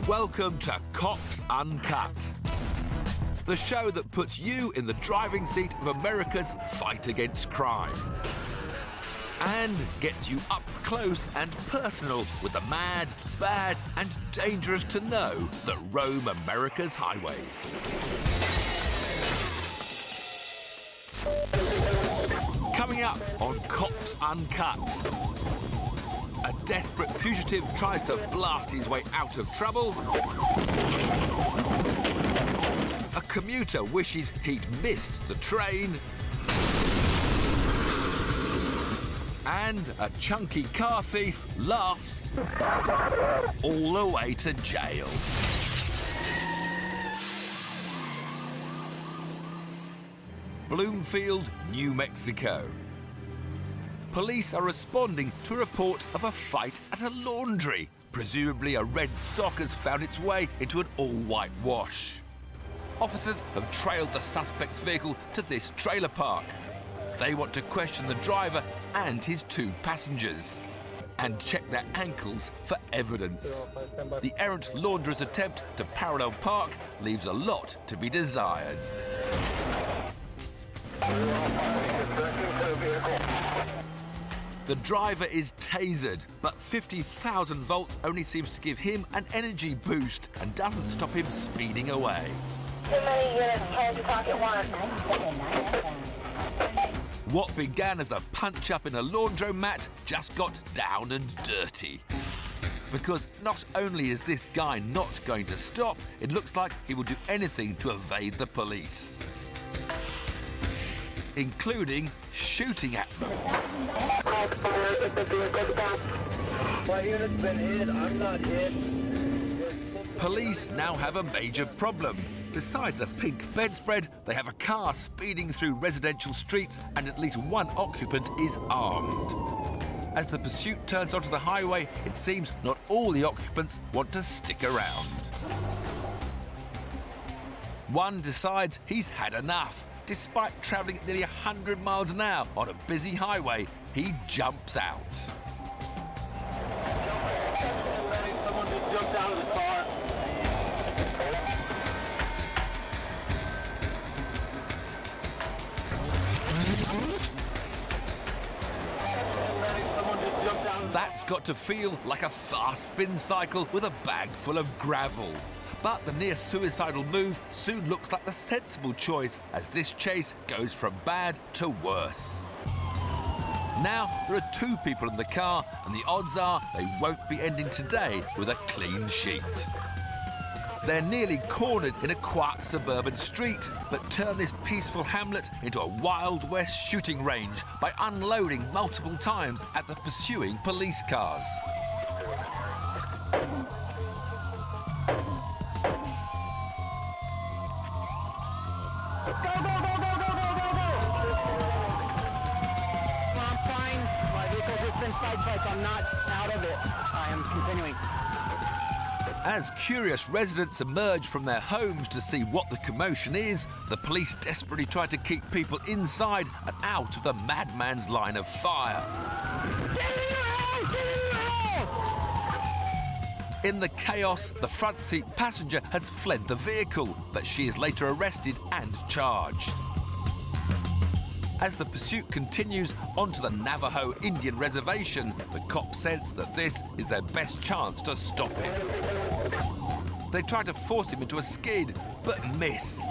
Welcome to Cops Uncut, the show that puts you in the driving seat of America's fight against crime and gets you up close and personal with the mad, bad and dangerous to know that roam America's highways. Coming up on Cops Uncut, a desperate fugitive tries to blast his way out of trouble. A commuter wishes he'd missed the train. And a chunky car thief laughs all the way to jail. Bloomfield, New Mexico. Police are responding to a report of a fight at a laundry. Presumably a red sock has found its way into an all-white wash. Officers have trailed the suspect's vehicle to this trailer park. They want to question the driver and his two passengers and check their ankles for evidence. The errant launderer's attempt to parallel park leaves a lot to be desired. The driver is tasered, but 50,000 volts only seems to give him an energy boost and doesn't stop him speeding away. Too many units, can't talk at once. What began as a punch-up in a laundromat just got down and dirty. Because not only is this guy not going to stop, it looks like he will do anything to evade the police, including shooting at them. My unit's been hit, I'm not hit. Police now have a major problem. Besides a pink bedspread, they have a car speeding through residential streets and at least one occupant is armed. As the pursuit turns onto the highway, it seems not all the occupants want to stick around. One decides he's had enough. Despite travelling at nearly 100 miles an hour on a busy highway, he jumps out. Someone just jumped out of the car. That's got to feel like a fast spin cycle with a bag full of gravel. But the near-suicidal move soon looks like the sensible choice as this chase goes from bad to worse. Now there are two people in the car and the odds are they won't be ending today with a clean sheet. They're nearly cornered in a quiet suburban street, but turn this peaceful hamlet into a Wild West shooting range by unloading multiple times at the pursuing police cars. I'm not out of it. I am continuing. As curious residents emerge from their homes to see what the commotion is, the police desperately try to keep people inside and out of the madman's line of fire. In the chaos, the front seat passenger has fled the vehicle, but she is later arrested and charged. As the pursuit continues onto the Navajo Indian reservation, the cops sense that this is their best chance to stop him. They try to force him into a skid, but miss.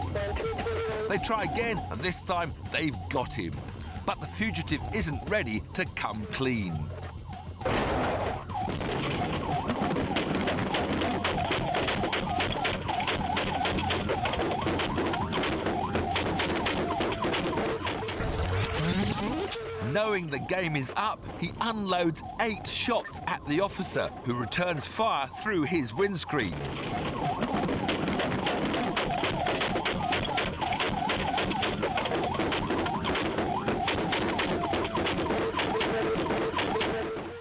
They try again, and this time they've got him. But the fugitive isn't ready to come clean. Knowing the game is up, he unloads 8 shots at the officer, who returns fire through his windscreen.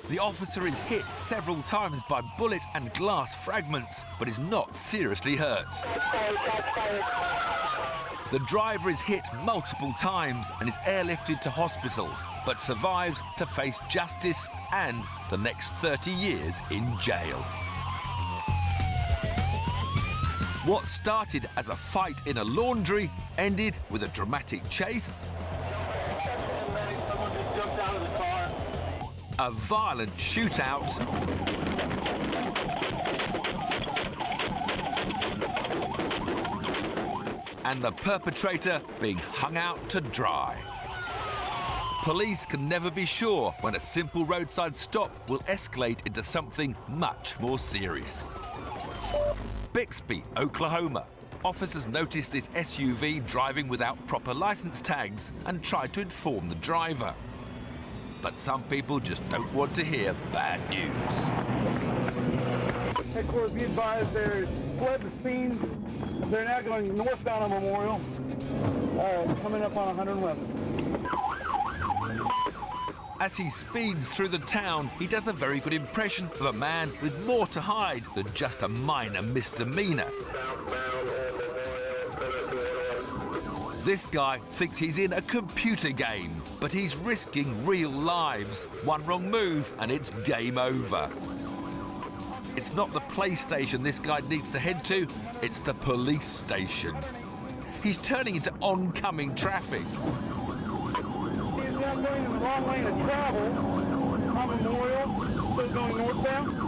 The officer is hit several times by bullet and glass fragments, but is not seriously hurt. The driver is hit multiple times and is airlifted to hospital, but survives to face justice and the next 30 years in jail. What started as a fight in a laundry ended with a dramatic chase, Someone just jumped out of the car. a violent shootout, and the perpetrator being hung out to dry. Police can never be sure when a simple roadside stop will escalate into something much more serious. Bixby, Oklahoma. Officers noticed this SUV driving without proper license tags and tried to inform the driver. But some people just don't want to hear bad news. Headquarters, be advised, there's fled the scene. They're now going northbound on Memorial, coming up on 111. As he speeds through the town, he does a very good impression of a man with more to hide than just a minor misdemeanor. This guy thinks he's in a computer game, but he's risking real lives. One wrong move and it's game over. It's not the PlayStation this guy needs to head to, it's the police station. He's turning into oncoming traffic. He's now going in the wrong lane of travel on Memorial, still going northbound.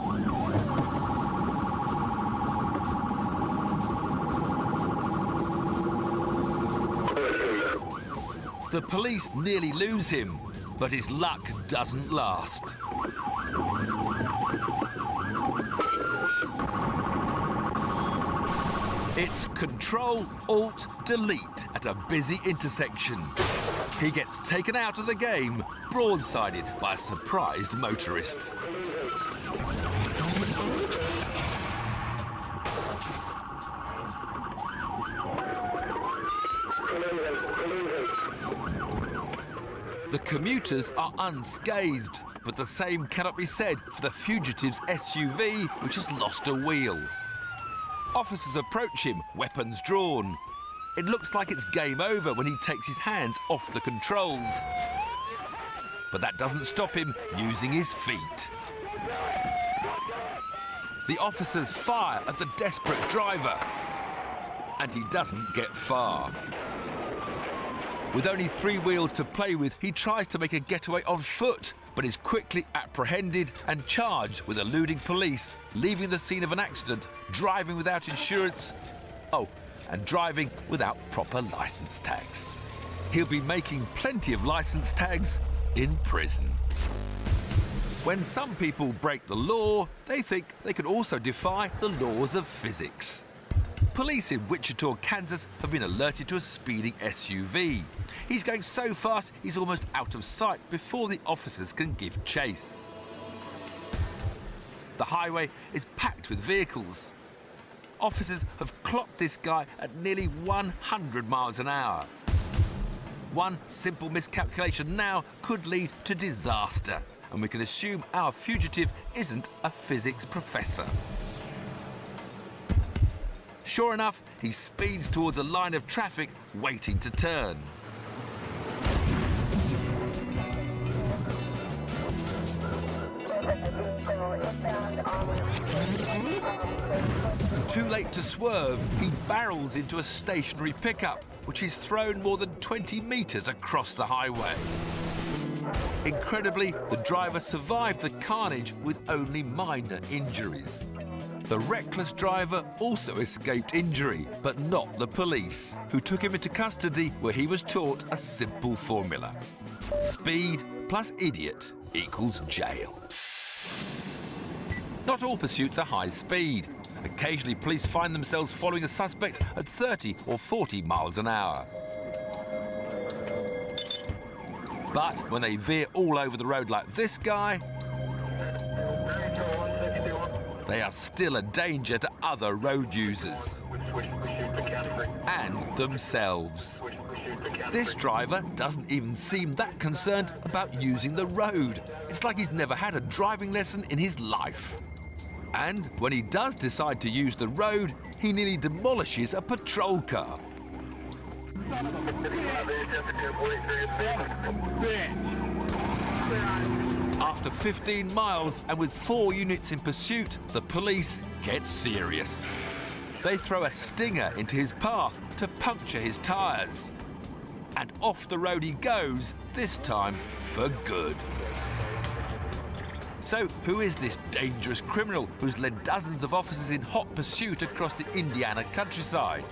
The police nearly lose him, but his luck doesn't last. It's Control-Alt-Delete at a busy intersection. He gets taken out of the game, broadsided by a surprised motorist. The commuters are unscathed, but the same cannot be said for the fugitive's SUV, which has lost a wheel. Officers approach him, weapons drawn. It looks like it's game over when he takes his hands off the controls. But that doesn't stop him using his feet. The officers fire at the desperate driver, and he doesn't get far. With only 3 wheels to play with, he tries to make a getaway on foot, but is quickly apprehended and charged with eluding police, leaving the scene of an accident, driving without insurance, and driving without proper license tags. He'll be making plenty of license tags in prison. When some people break the law, they think they can also defy the laws of physics. Police in Wichita, Kansas have been alerted to a speeding SUV. He's going so fast he's almost out of sight before the officers can give chase. The highway is packed with vehicles. Officers have clocked this guy at nearly 100 miles an hour. One simple miscalculation now could lead to disaster, and we can assume our fugitive isn't a physics professor. Sure enough, he speeds towards a line of traffic waiting to turn. Too late to swerve, he barrels into a stationary pickup, which is thrown more than 20 metres across the highway. Incredibly, the driver survived the carnage with only minor injuries. The reckless driver also escaped injury, but not the police, who took him into custody where he was taught a simple formula. Speed plus idiot equals jail. Not all pursuits are high speed. Occasionally, police find themselves following a suspect at 30 or 40 miles an hour. But when they veer all over the road like this guy, they are still a danger to other road users and themselves. This driver doesn't even seem that concerned about using the road. It's like he's never had a driving lesson in his life. And when he does decide to use the road, he nearly demolishes a patrol car. After 15 miles and with 4 units in pursuit, the police get serious. They throw a stinger into his path to puncture his tyres. And off the road he goes, this time for good. So, who is this dangerous criminal who's led dozens of officers in hot pursuit across the Indiana countryside?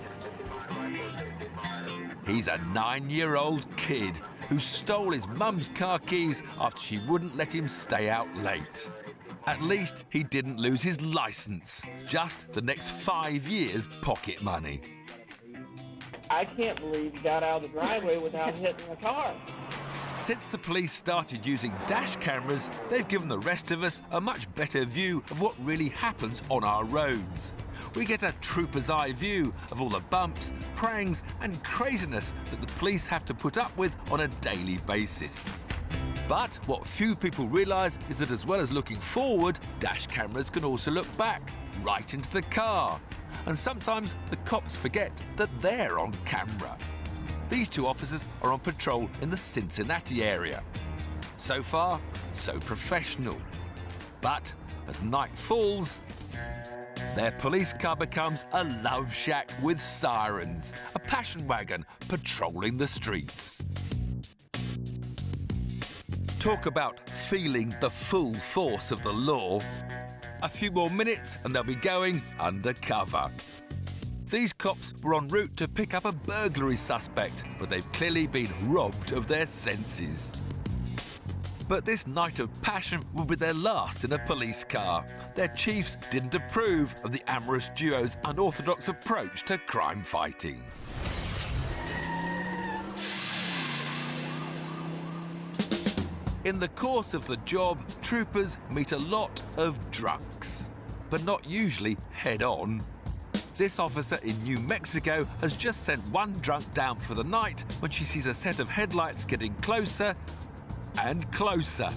He's a 9-year-old kid who stole his mum's car keys after she wouldn't let him stay out late. At least he didn't lose his licence, just the next 5 years' pocket money. I can't believe he got out of the driveway without hitting the car. Since the police started using dash cameras, they've given the rest of us a much better view of what really happens on our roads. We get a trooper's eye view of all the bumps, prangs and craziness that the police have to put up with on a daily basis. But what few people realise is that as well as looking forward, dash cameras can also look back, right into the car. And sometimes the cops forget that they're on camera. These two officers are on patrol in the Cincinnati area. So far, so professional. But as night falls, their police car becomes a love shack with sirens, a passion wagon patrolling the streets. Talk about feeling the full force of the law. A few more minutes and they'll be going undercover. These cops were en route to pick up a burglary suspect, but they've clearly been robbed of their senses. But this night of passion will be their last in a police car. Their chiefs didn't approve of the amorous duo's unorthodox approach to crime fighting. In the course of the job, troopers meet a lot of drunks, but not usually head-on. This officer in New Mexico has just sent one drunk down for the night when she sees a set of headlights getting closer and closer.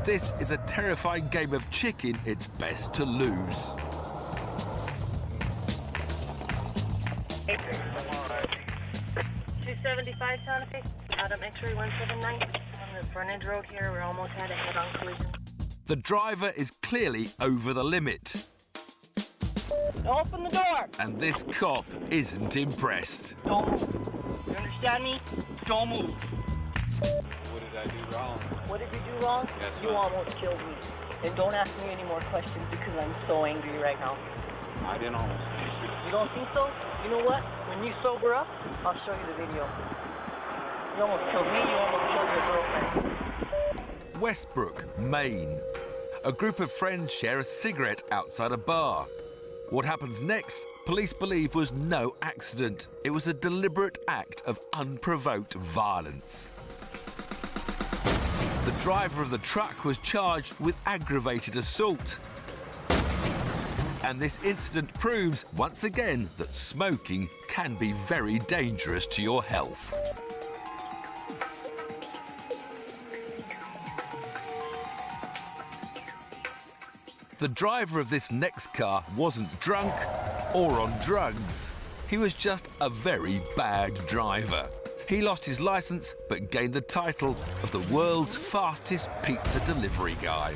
This is a terrifying game of chicken it's best to lose. $275 Santa Fe, Adam X-ray 179. On the front end road here, we're almost had a head-on collision. The driver is clearly over the limit. Open the door! And this cop isn't impressed. Don't move. You understand me? Don't move. What did I do wrong? What did you do wrong? Yes, You ma'am. almost killed me. And don't ask me any more questions because I'm so angry right now. I didn't almost. You don't think so? You know what? When you sober up, I'll show you the video. You almost killed me, you almost killed your girlfriend. Westbrook, Maine. A group of friends share a cigarette outside a bar. What happens next, police believe, was no accident. It was a deliberate act of unprovoked violence. The driver of the truck was charged with aggravated assault. And this incident proves, once again, that smoking can be very dangerous to your health. The driver of this next car wasn't drunk or on drugs. He was just a very bad driver. He lost his license but gained the title of the world's fastest pizza delivery guy.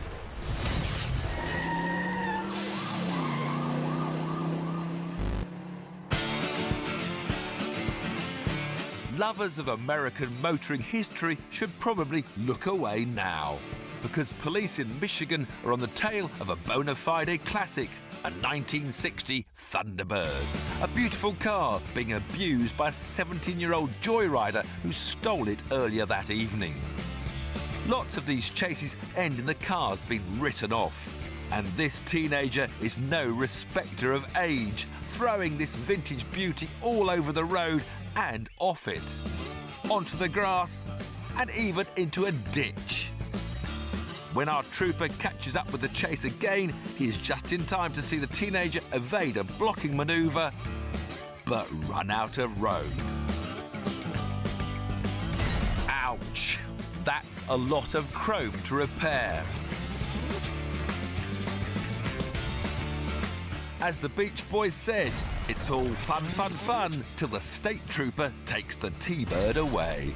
Lovers of American motoring history should probably look away now, because police in Michigan are on the tail of a bona fide classic, a 1960 Thunderbird. A beautiful car being abused by a 17-year-old joyrider who stole it earlier that evening. Lots of these chases end in the cars being written off. And this teenager is no respecter of age, throwing this vintage beauty all over the road and off it, onto the grass, and even into a ditch. When our trooper catches up with the chase again, he is just in time to see the teenager evade a blocking manoeuvre, but run out of road. Ouch! That's a lot of chrome to repair. As the Beach Boys said, it's all fun, fun, fun, till the state trooper takes the T-Bird away.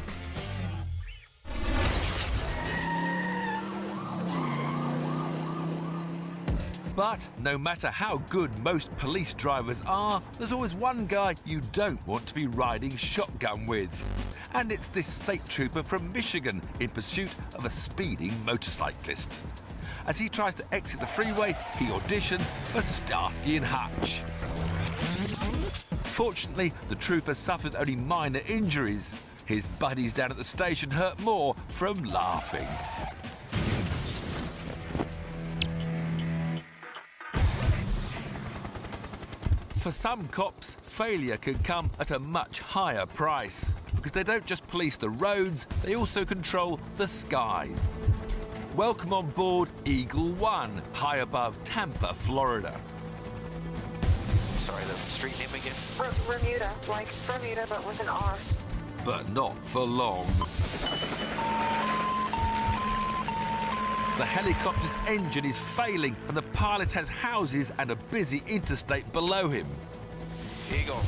But no matter how good most police drivers are, there's always one guy you don't want to be riding shotgun with. And it's this state trooper from Michigan in pursuit of a speeding motorcyclist. As he tries to exit the freeway, he auditions for Starsky and Hutch. Fortunately, the trooper suffered only minor injuries. His buddies down at the station hurt more from laughing. For some cops, failure can come at a much higher price, because they don't just police the roads, they also control the skies. Welcome on board Eagle One, high above Tampa, Florida. Sorry, the street name again? Bermuda, like Bermuda, but with an R. But not for long. The helicopter's engine is failing and the pilot has houses and a busy interstate below him. Eagle,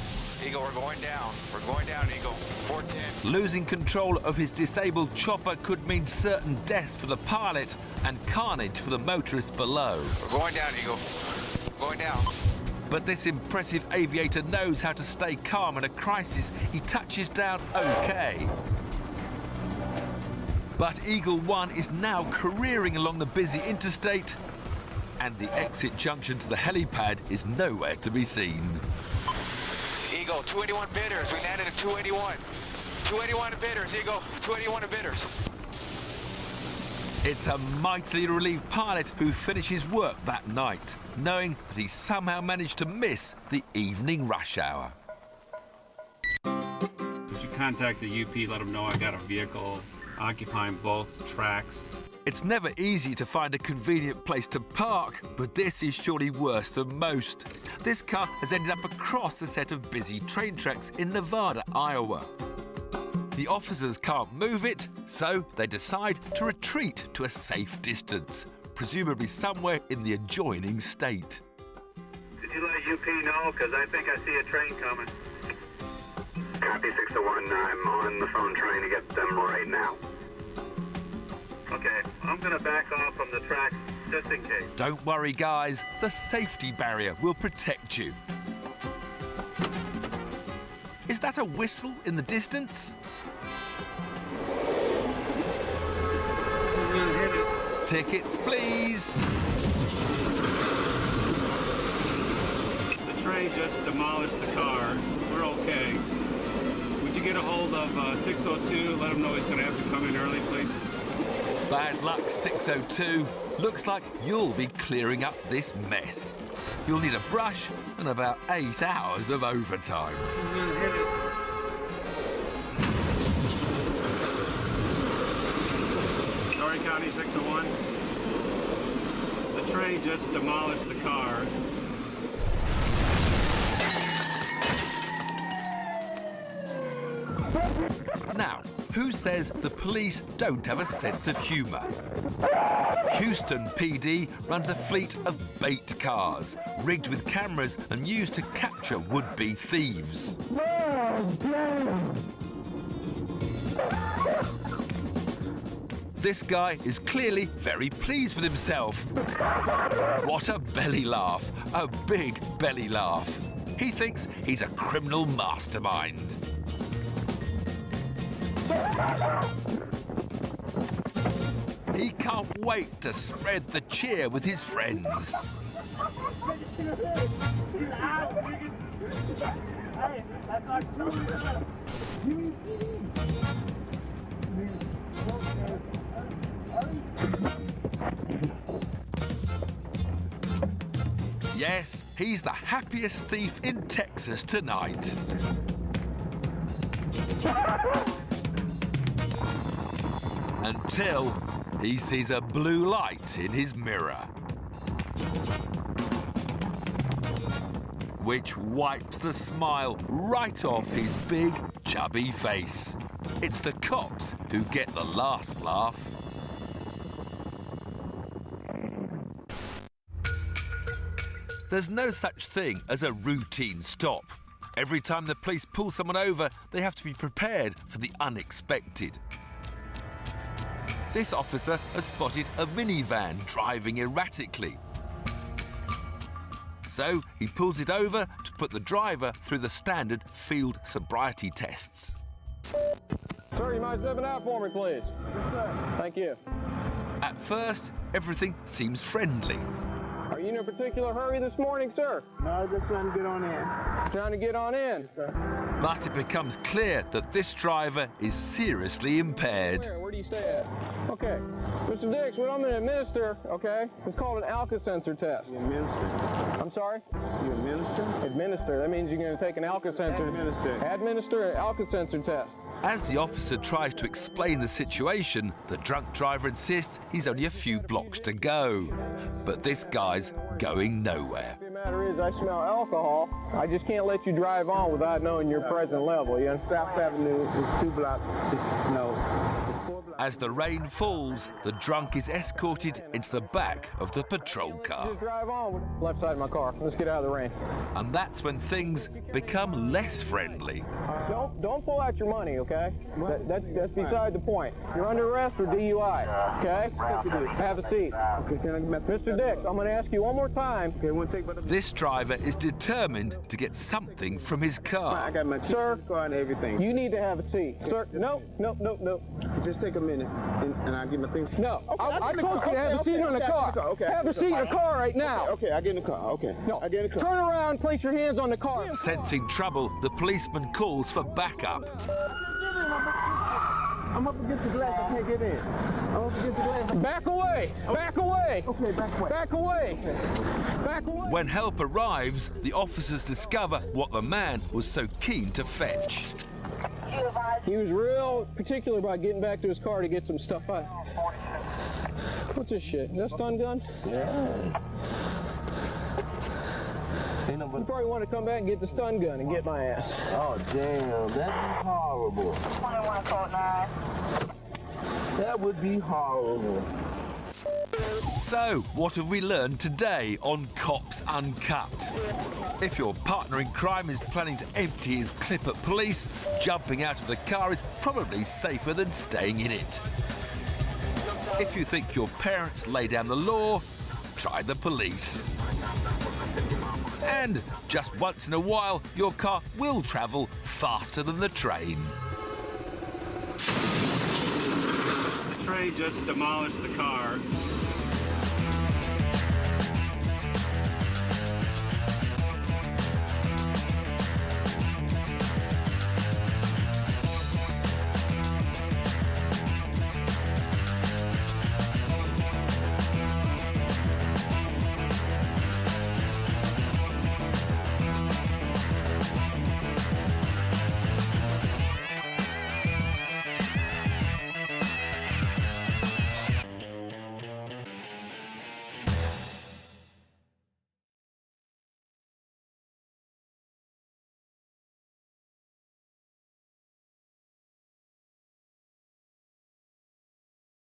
we're going down. We're going down, Eagle. 410. Losing control of his disabled chopper could mean certain death for the pilot and carnage for the motorist below. We're going down, Eagle. Going down. But this impressive aviator knows how to stay calm in a crisis. He touches down okay. But Eagle One is now careering along the busy interstate, and the exit junction to the helipad is nowhere to be seen. Eagle, 281 bidders. We landed at 281. 281 bidders, Eagle. 281 bidders. It's a mightily relieved pilot who finishes work that night, knowing that he somehow managed to miss the evening rush hour. Would you contact the UP, let them know I got a vehicle occupying both tracks? It's never easy to find a convenient place to park, but this is surely worse than most. This car has ended up across a set of busy train tracks in Nevada, Iowa. The officers can't move it, so they decide to retreat to a safe distance, presumably somewhere in the adjoining state. Did you let UP know? Because I think I see a train coming. Copy 601. I'm on the phone trying to get them right now. Okay, I'm going to back off from the tracks just in case. Don't worry, guys. The safety barrier will protect you. Is that a whistle in the distance? Tickets, please. The train just demolished the car. We're okay. Would you get a hold of 602? Let him know he's going to have to come in early, please. Bad luck, 602. Looks like you'll be clearing up this mess. You'll need a brush and about 8 hours of overtime. Sorry, County 601. The train just demolished the car. Now, who says the police don't have a sense of humour? Houston PD runs a fleet of bait cars, rigged with cameras and used to capture would-be thieves. This guy is clearly very pleased with himself. What a belly laugh, a big belly laugh. He thinks he's a criminal mastermind. He can't wait to spread the cheer with his friends. Yes, he's the happiest thief in Texas tonight. Until he sees a blue light in his mirror, which wipes the smile right off his big, chubby face. It's the cops who get the last laugh. There's no such thing as a routine stop. Every time the police pull someone over, they have to be prepared for the unexpected. This officer has spotted a minivan driving erratically. So he pulls it over to put the driver through the standard field sobriety tests. Sir, you mind stepping out for me, please? Yes, sir. Thank you. At first, everything seems friendly. Are you in a particular hurry this morning, sir? No, just trying to get on in. Trying to get on in? But it becomes clear that this driver is seriously impaired. Where do you stay at? Okay. Mr. Dix, what I'm going to administer, okay, it's called an Alka-Sensor test. You administer. I'm sorry? You administer? Administer. That means you're going to take an Alka-Sensor. Administer an Alka-Sensor test. As the officer tries to explain the situation, the drunk driver insists he's only a few blocks to go. But this guy's going nowhere. The matter is, I smell alcohol. I just can't let you drive on without knowing your present level. You understand? South Avenue is 2 blocks. It's 4 blocks. As the rain falls, the drunk is escorted into the back of the patrol car. Just drive on. Left side of my car. Let's get out of the rain. And that's when things become less friendly. Don't pull out your money, okay? That's beside the point. You're under arrest for DUI, okay? Have a seat. Okay, can I get my Mr. Dix, I'm going to ask you one more time. Okay, one take but This driver is determined to get something from his car. I got my car and everything. You need to have a seat. Sir, no. Just take a minute and I'll get my things. No, I told you to have a seat in the car. Okay. Have a seat in the car right now. Okay, I get in the car. Okay. No, I get in the car. turn around, place your hands on the car. Sensing trouble, the policeman calls for backup. I'm up against the glass. I can't get in. I'm up against the glass. Back away! Back away! Okay, back away. Back away! Back away! When help arrives, the officers discover what the man was so keen to fetch. He was real particular about getting back to his car to get some stuff out. What's this shit? Is that a stun gun? Yeah. You probably want to come back and get the stun gun and get my ass. Oh, damn. That'd be horrible. 2149. That would be horrible. So, what have we learned today on Cops Uncut? If your partner in crime is planning to empty his clip at police, jumping out of the car is probably safer than staying in it. If you think your parents lay down the law, try the police. And just once in a while, your car will travel faster than the train. The train just demolished the car.